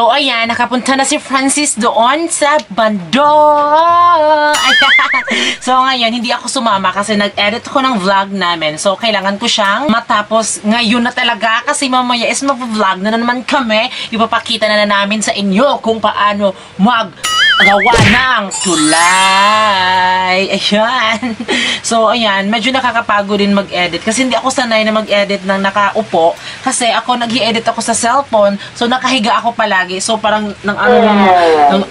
So, ayan, nakapunta na si Francis doon sa bando. Ayan. So, ngayon, hindi ako sumama kasi nag-edit ko ng vlog namin. So, kailangan ko siyang matapos ngayon na talaga kasi mamaya is mag-vlog na naman kami. Ipapakita na namin sa inyo kung paano gawa ng tulay. Ayan. So, ayan. Medyo nakakapagod din mag-edit. Kasi hindi ako sanay na mag-edit ng nakaupo. Kasi ako, nag-i-edit ako sa cellphone. So, nakahiga ako palagi. So, parang,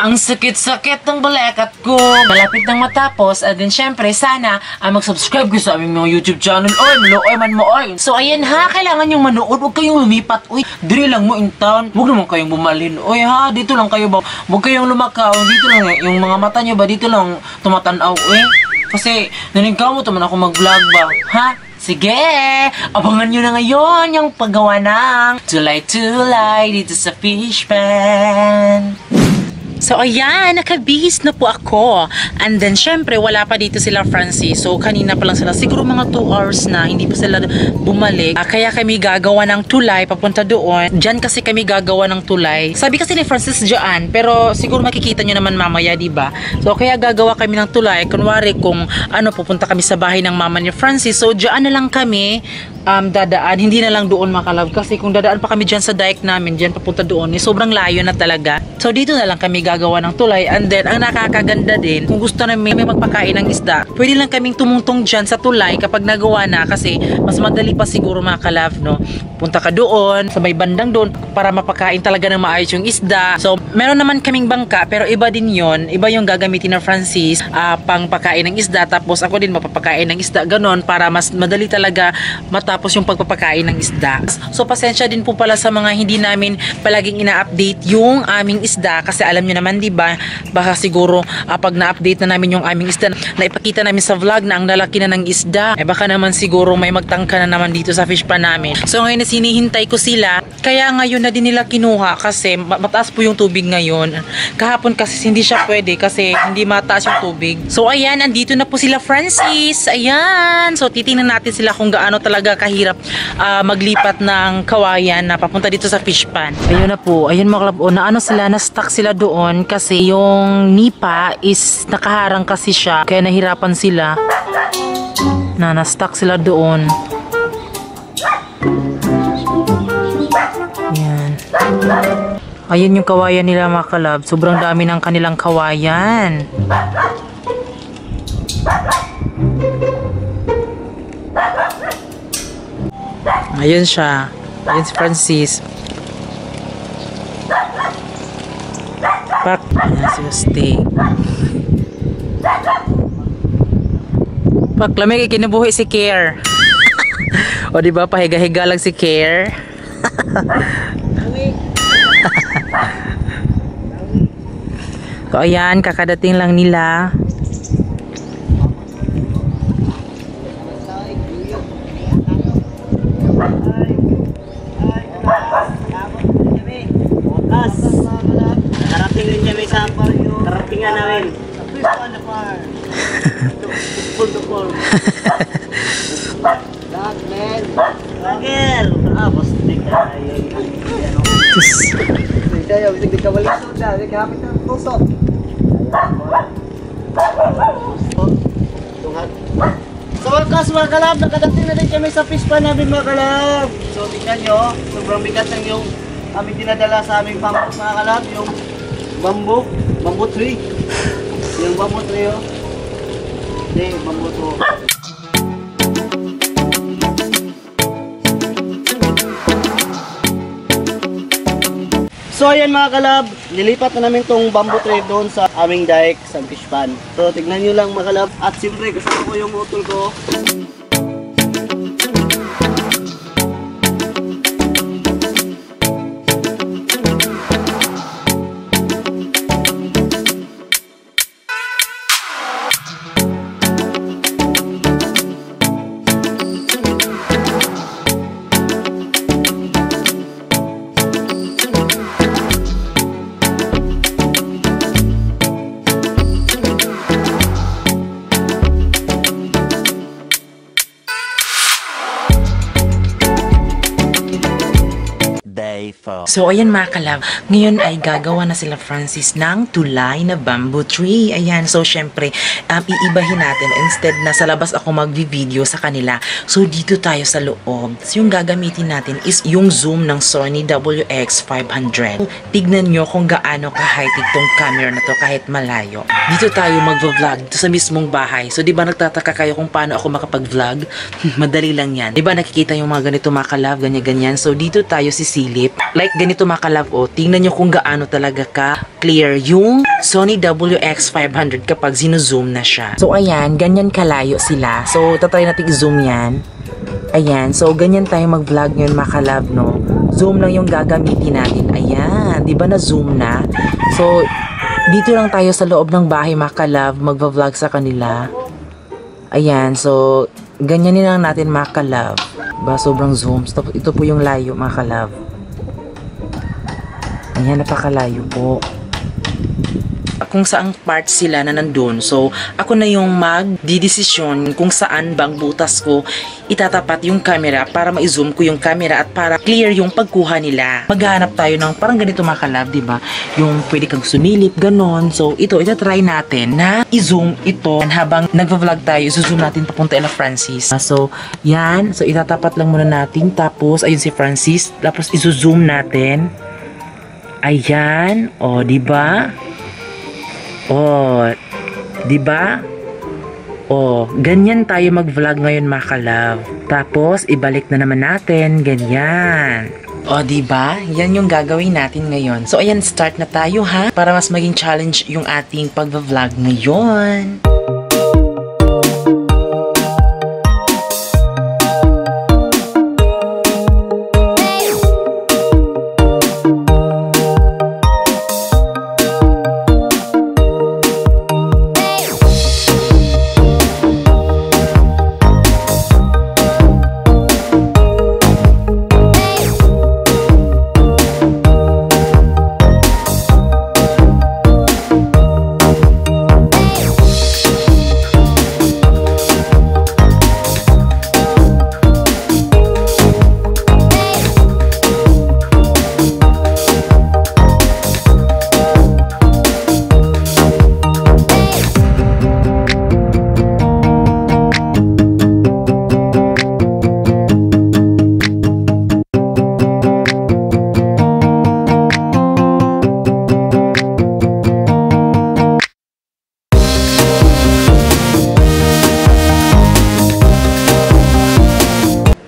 ang sakit-sakit ng balikat ko. Malapit nang matapos. And then, syempre, sana, mag-subscribe ko sa aming mga YouTube channel. Oy, malooy man mo, oy. So, ayan ha. Kailangan yung manood. Huwag kayong lumipat. Uy, diri lang mo in town. Huwag naman kayong bumalhin. Oy ha, dito lang kayo ba? Huwag kayong lumakaw. Dito lang yung mga mata nyo ba dito lang tumatanaw kasi naningkaw mo naman ako mag-vlog ba ha? Sige, abangan nyo na ngayon yung paggawa ng tulay-tulay dito sa fish pan. So, ayan, nakabihis na po ako. And then, syempre, wala pa dito sila Francis. So, kanina pa lang sila. Siguro mga 2 hours na, hindi pa sila bumalik. Kaya kami gagawa ng tulay, papunta doon. Diyan kasi kami gagawa ng tulay. Sabi kasi ni Francis diyan, pero siguro makikita nyo naman mamaya, diba? So, kaya gagawa kami ng tulay. Kunwari, kung pupunta kami sa bahay ng mama ni Francis. So, diyan na lang kami dadaan. Hindi na lang doon makalab. Kasi kung dadaan pa kami diyan sa dike namin, diyan papunta doon, sobrang layo na talaga. So, dito na lang kami gagawa ng tulay. And then, ang nakakaganda din, kung gusto namin may magpakain ng isda, pwede lang kaming tumungtong dyan sa tulay kapag nagawa na kasi mas madali pa siguro mga kalab, no? Punta ka doon, sa may bandang doon, para mapakain talaga ng maayos yung isda. So, meron naman kaming bangka, pero iba din yon. Iba yung gagamitin ng Francis, pang pakain ng isda, tapos ako din mapapakain ng isda, ganon, para mas madali talaga matapos yung pagpapakain ng isda. So, pasensya din po pala sa mga hindi namin palaging ina-update yung aming isda, kasi alam nyo naman, diba, baka siguro pag na-update na namin yung aming isda, na ipakita namin sa vlog na ang lalaki na ng isda, baka naman siguro may magtangka na naman dito sa fish pan namin. So ngayon sinihintay ko sila, kaya ngayon na din nila kinuha kasi mataas po yung tubig ngayon. Kahapon kasi hindi siya pwede kasi hindi mataas yung tubig. So ayan, andito na po sila Francis. Ayan, so titingnan natin sila kung gaano talaga kahirap maglipat ng kawayan na papunta dito sa fish pan. Ayun na po, ayun mga kalab, na sila, na-stuck sila doon kasi yung nipa is nakaharang kasi siya, kaya nahirapan sila na-stuck sila doon. Yan. Ayun yung kawayan nila mga kalab, sobrang dami ng kanilang kawayan. Ayun siya, ayun si Francis. Pak, ayan siya stay. Pak, lamig ikinabuhi si Care. O diba, pahiga-higa lang si Care. So ayan, kakadating lang nila. Karating rin kami sa karatingan namin. Tupol. Lagel. Basta ka ayaw. Hindi ka balik suda. Hindi ka hapit ng tusok. Sa wakas mga kalab, nakadating na rin kami sa fish pan namin mga kalab. So tingnan nyo, sobrang bigat ng yung aming dinadala sa aming bamboo mga kalab. Yung bamboo tree. Yung bamboo tree oh. Hindi, bamboo to. So ayan mga kalab, lilipat na namin tong bamboo tree doon sa aming dike sa fish pan. So tignan nyo lang mga kalab. At siyempre kasama ko yung utol ko. Beautiful. So, ayan mga kalab, ngayon ay gagawa na sila Francis ng tulay na bamboo tree. Ayan, so syempre, iibahin natin. Instead na sa labas ako mag-video sa kanila, so dito tayo sa loob. So, yung gagamitin natin is yung zoom ng Sony WX500. So, tignan nyo kung gaano ka-high-tech tong camera na to kahit malayo. Dito tayo mag-vlog dito sa mismong bahay. So, di ba nagtataka kayo kung paano ako makapag-vlog? Madali lang yan. Di ba nakikita yung mga ganito mga kalab, ganyan-ganyan. So, dito tayo sisilip. Like ganito mga kalab, oh. Tingnan nyo kung gaano talaga ka-clear yung Sony WX500 kapag zino-zoom na siya. So, ayan, ganyan kalayo sila. So, tatry natin i-zoom yan. Ayan, so ganyan tayo mag-vlog ngayon mga kalab, no? Zoom lang yung gagamitin natin. Ayan, di ba na-zoom na? So, dito lang tayo sa loob ng bahay mga kalab, mag-vlog sa kanila. Ayan, so, ganyan lang natin mga kalab. Ba, sobrang zoom. Tapos, ito po yung layo mga kalab. Ayan, napakalayo po. Kung saang part sila na nandun. So, ako na yung magdidesisyon kung saan bang butas ko itatapat yung camera para ma-zoom ko yung camera at para clear yung pagkuha nila. Maghanap tayo ng parang ganito mga kalab, diba? Yung pwede kang sumilip, ganon. So, itatry natin na i-zoom ito habang nagva-vlog tayo. I-zoom natin papunta ila Francis. So, yan. So, itatapat lang muna natin. Tapos, ayun si Francis. Tapos, i-zoom natin. Ayan. O, diba? Oh, 'di ba? Oh, ganyan tayo mag-vlog ngayon mga kalab. Tapos ibalik na naman natin, ganyan. Oh, 'di ba? Yan yung gagawin natin ngayon. So ayan, start na tayo ha para mas maging challenge yung ating pag-vlog ngayon.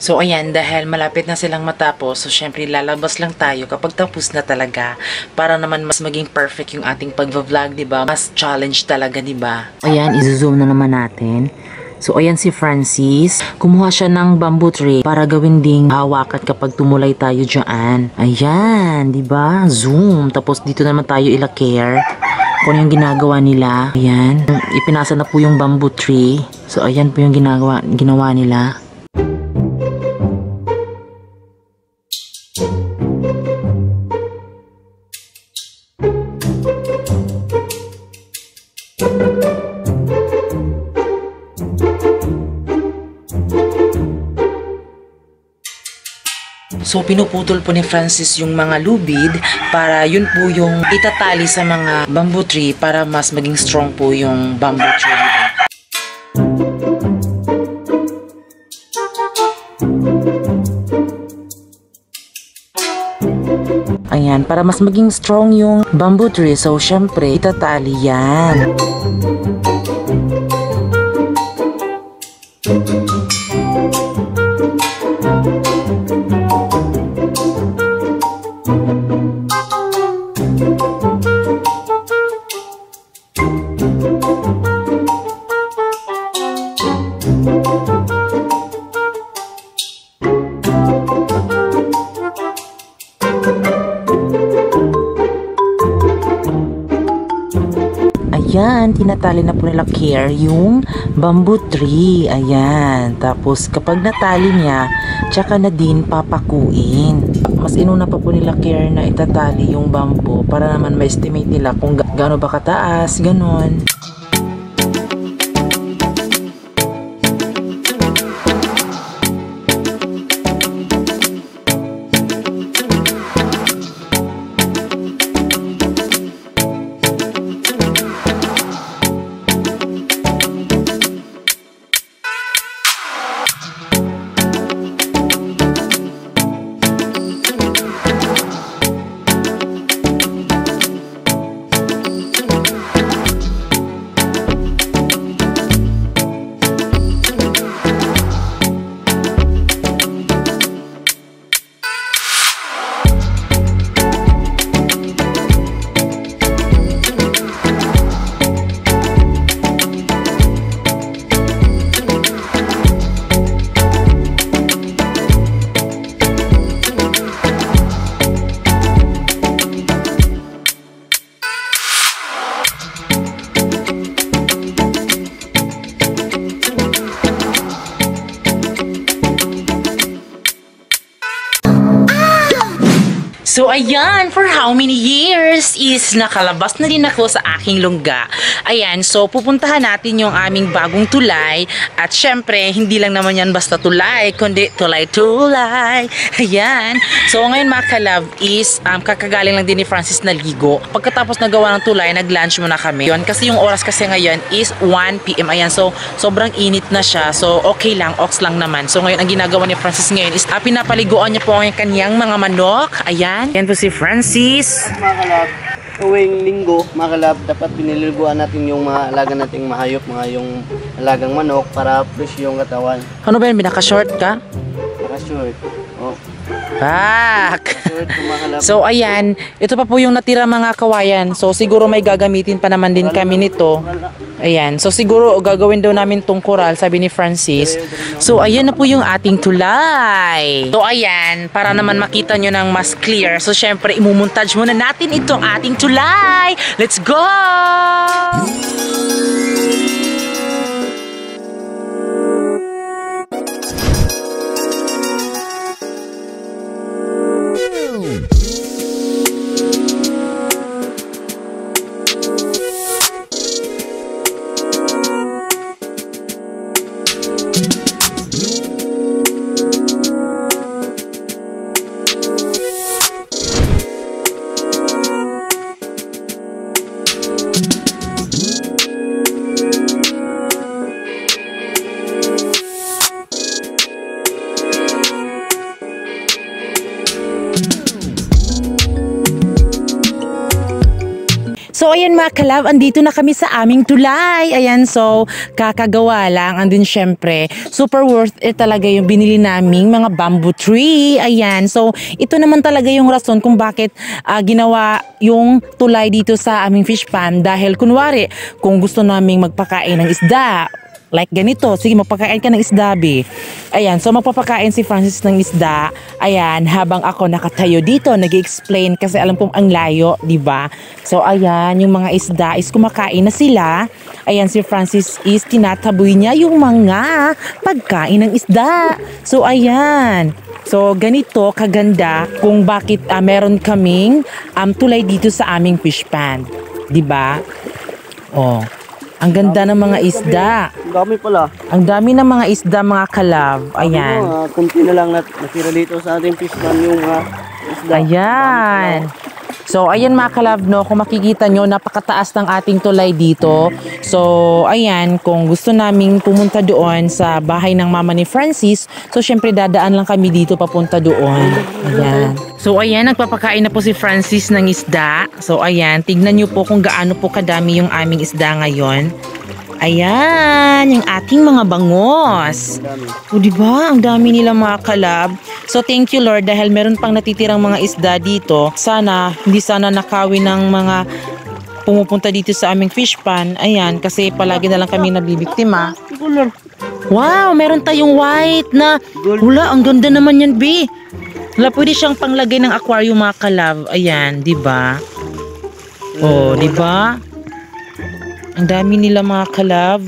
So, ayan, dahil malapit na silang matapos, so, syempre, lalabas lang tayo kapag tapos na talaga para naman mas maging perfect yung ating pag-vlog, diba? Mas challenge talaga, diba? Ayan, i-zoom na naman natin. So, ayan si Francis. Kumuha siya ng bamboo tree para gawin ding hawakan kapag tumulay tayo dyan. Ayan, diba? Zoom. Tapos, dito naman tayo ila-care kung yung ginagawa nila. Ayan, ipinasa na po yung bamboo tree. So, ayan po yung ginawa nila. So, pinuputol po ni Francis yung mga lubid para yun po yung itatali sa mga bamboo tree para mas maging strong po yung bamboo tree. Ayan, para mas maging strong yung bamboo tree. So, syempre, itatali yan. Ayan, tinatali na po nila care yung bamboo tree. Ayan. Tapos, kapag natali niya, tsaka na din papakuin. Mas inuna pa po nila care na itatali yung bamboo para naman ma-estimate nila kung gaano ba kataas, ganon. So ayan, for how many years is nakalabas na din ako sa aking lungga. Ayan, so pupuntahan natin yung aming bagong tulay. At syempre, hindi lang naman yan basta tulay, kundi tulay-tulay. Ayan. So ngayon mga kalab is kakagaling lang din ni Francis na ligo. Pagkatapos nagawa ng tulay, nag-lunch muna kami. Yun, kasi yung oras kasi ngayon is 1 PM. Ayan, so sobrang init na siya. So okay lang, ox lang naman. So ngayon, ang ginagawa ni Francis ngayon is pinapaliguan niya po ang kanyang mga manok. Ayan. Yan po si Francis. Mga kalab, tuwing linggo, mga kalab, dapat piniliguan natin yung mga alaga nating mahayop, mga yung alagang manok para fresh yung katawan. Ano ba yun? Binaka-short ka? Naka-short. Oh. Back! Short, mga kalab. So ayan, ito pa po yung natira mga kawayan. So siguro may gagamitin pa naman din kami nito. Ayan, so siguro gagawin daw namin tong coral, sabi ni Francis. So ayan na po yung ating tulay. So ayan, para naman makita nyo ng mas clear. So syempre, imumontage muna natin itong ating tulay. Let's go! So ayan mga kalab, andito na kami sa aming tulay. Ayan, so kakagawa lang. Andun syempre, super worth it talaga yung binili naming mga bamboo tree. Ayan, so ito naman talaga yung rason kung bakit ginawa yung tulay dito sa aming fish pond. Dahil kunwari, kung gusto naming magpakain ng isda, like ganito, sige magpakain ka ng isda, be. Ayan, so magpapakain si Francis ng isda. Ayan, habang ako nakatayo dito, nag-explain kasi alam kong ang layo, di ba? So ayan, yung mga isda is kumakain na sila. Ayan, si Francis is tinataboy niya yung mga pagkain ng isda. So ayan. So ganito kaganda kung bakit meron kaming tulay dito sa aming fish pond, di ba? Oh. Ang ganda ng mga isda. Ang dami pala. Ang dami ng mga isda, mga kalab. Ayan. Kunti na lang natira dito sa ating fish pond yung isda. Ayan. So, ayan mga kalab, no, kung makikita nyo, napakataas ng ating tulay dito. So, ayan, kung gusto naming pumunta doon sa bahay ng mama ni Francis, so syempre dadaan lang kami dito papunta doon. Ayan. So, ayan, nagpapakain na po si Francis ng isda. So, ayan, tignan nyo po kung gaano po kadami yung aming isda ngayon. Ayan, yung ating mga bangos. O, diba? Ang dami nila mga kalab. So, thank you Lord dahil meron pang natitirang mga isda dito. Sana, hindi sana nakawin ng mga pumupunta dito sa aming fish pond. Ayan, kasi palagi na lang kami nabibiktima. Wow, meron tayong white na. Wala, ang ganda naman yan, B. Wala, pwede siyang panglagay ng aquarium mga kalab. Ayan, diba? O, diba? Ang dami nila mga kalab.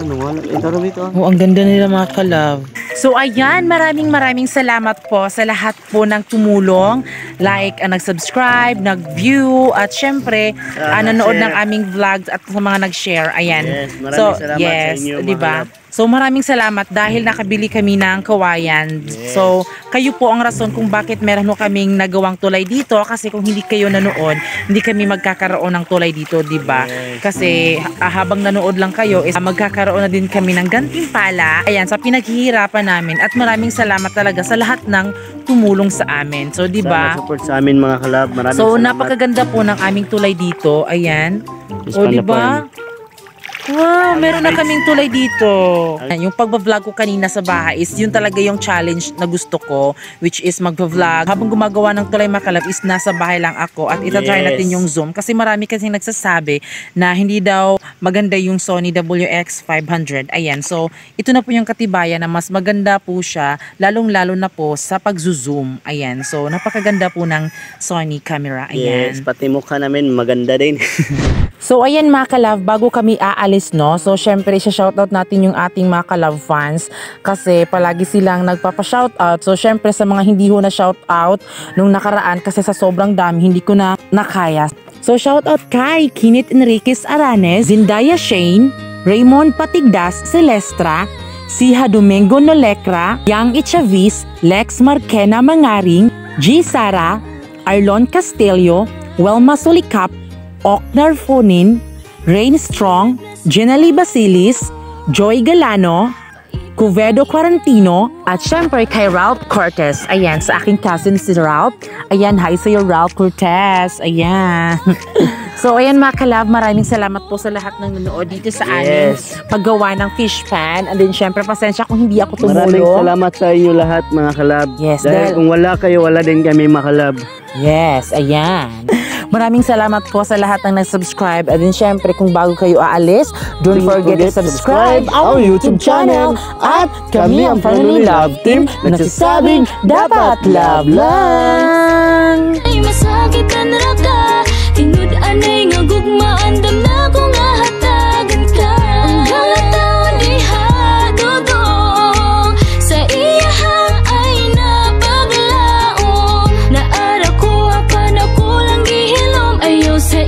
Ano wala? Ito dito. Oh, ang ganda nila mga kalab. So ayan, maraming salamat po sa lahat po ng tumulong. Like, nag-subscribe, nag-view, at syempre, nanonood ng aming vlogs at sa mga nag-share. Ayan. Yes, maraming salamat sa inyo, diba? mga So maraming salamat dahil nakabili kami ng kawayan. Yes. So kayo po ang rason kung bakit meron ho kaming nagawang tulay dito, kasi kung hindi kayo nanood, hindi kami magkakaroon ng tulay dito, di ba? Yes. Kasi habang nanood lang kayo is magkakaroon na din kami ng gantimpala. Ayan, sa pinaghihirapan namin, at maraming salamat talaga sa lahat ng tumulong sa amin. So di ba? Support sa amin mga kalab. Maraming So salamat. napakaganda po ng aming tulay dito. Ayan. Yes, O di ba? Wow, meron na kaming tulay dito. Yung pagbablog ko kanina sa bahay is yun talaga yung challenge na gusto ko, which is magbablog. Habang gumagawa ng tulay makalab is nasa bahay lang ako at itatry natin yung Zoom. Kasi marami kasing nagsasabi na hindi daw maganda yung Sony WX500. Ayan, so ito na po yung katibayan na mas maganda po siya, lalong-lalo na po sa pag-zoom. Ayan, so napakaganda po ng Sony camera. Ayan. Yes, pati mukha namin maganda din. So ayan mga ka-love, bago kami aalis no, so syempre shoutout natin yung ating mga ka-love fans kasi palagi silang nagpapa-shoutout. So syempre sa mga hindi ko na shoutout nung nakaraan kasi sa sobrang dami hindi ko na nakaya. So shoutout kay Kinit Enriquez Aranes, Zindaya Shane, Raymond Patigdas Celestra, Siha Domingo Nolecra, Yang Ichavis, Lex Marquena Mangaring, G. Sara, Arlon Castillo, Welma Solicap, Oknar Fonin, Rain Strong, Jenali Basilis, Joy Galano, Cuvedo Quarantino, at syempre kay Ralph Cortez. Ayan, sa aking cousin si Ralph. Ayan, hi sa'yo Ralph Cortez. Ayan. So ayan mga ka-love, maraming salamat po sa lahat ng nanood dito sa aming paggawa ng fish pan. And then syempre pasensya kung hindi ako tumulong. Maraming salamat sa inyo lahat mga ka-love. Yes, dahil kung wala kayo, wala din kami mga ka-love. Yes, ayan. Maraming salamat po sa lahat ng nag-subscribe. And then syempre kung bago kayo aalis, don't forget to subscribe our YouTube channel. At kami ang Family Love Team na nagsasabing dapat love lang. Ay masakitan ra ka, tinud-an ay nga gugmaan, damna ko nga hatagan ka. Hanggang taon diha dudong, sa iyahang ay napaglaom. Naara ko apan ako lang gihilom, ayaw sa